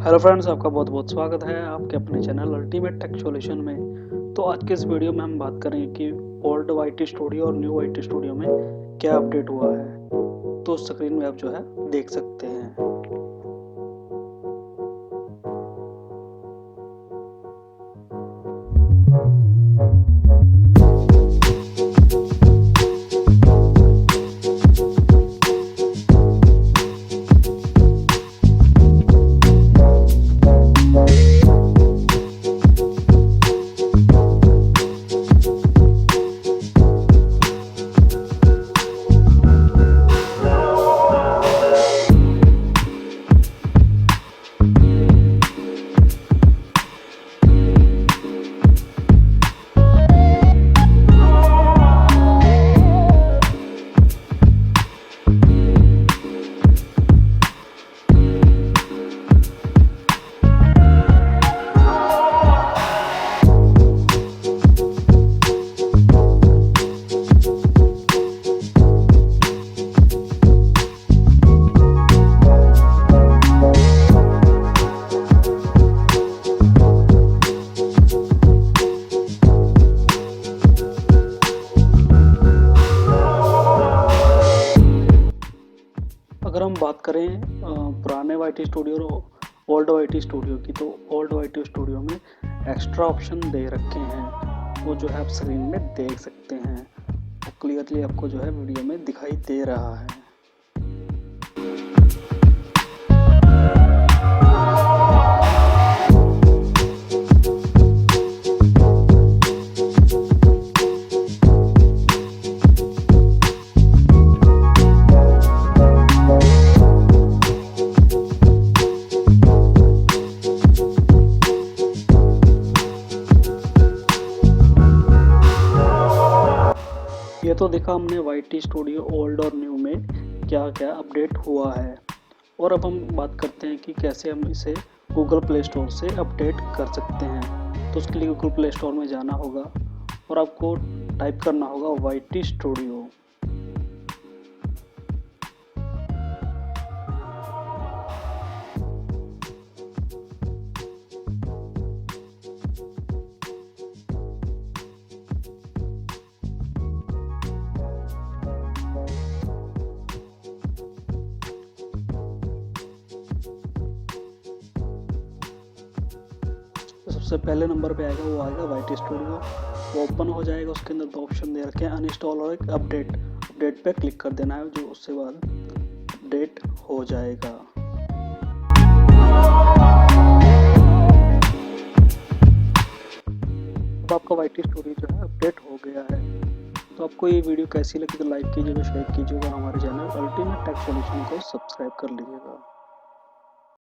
Hello friends, आपका बहुत बहुत स्वागत है आपके अपने चैनल अल्टीमेट टेक सॉल्यूशन में। तो आज के इस वीडियो में हम बात करेंगे कि ओल्ड वाईटी स्टूडियो और न्यू वाईटी स्टूडियो में क्या अपडेट हुआ है। तो स्क्रीन में आप जो है देख सकते हैं। अगर हम बात करें पुराने वाईटी स्टूडियो और ओल्ड वाईटी स्टूडियो की, तो ओल्ड वाईटी स्टूडियो में एक्स्ट्रा ऑप्शन दे रखे हैं, वो जो है आप स्क्रीन में देख सकते हैं। वो क्लियरली आपको जो है वीडियो में दिखाई दे रहा है। ये तो देखा हमने वाईटी स्टूडियो ओल्ड और न्यू में क्या क्या अपडेट हुआ है। और अब हम बात करते हैं कि कैसे हम इसे गूगल प्ले स्टोर से अपडेट कर सकते हैं। तो उसके लिए गूगल प्ले स्टोर में जाना होगा और आपको टाइप करना होगा वाईटी स्टूडियो। तो सबसे पहले नंबर पे आएगा, वो आएगा वाईटी स्टूडियो। वो ओपन हो जाएगा, उसके अंदर दो ऑप्शन दे रखे हैं, अनइंस्टॉल और एक अपडेट। अपडेट पे क्लिक कर देना है, जो उसके बाद अपडेट हो जाएगा। अब आपका वाईटी स्टूडियो जो है अपडेट हो गया है। तो आपको ये वीडियो कैसी लगी तो लाइक कीजिएगा, शेयर कीजिएगा, हमारे चैनल अल्टीमेट टेक सॉल्यूशन को सब्सक्राइब कर लीजिएगा।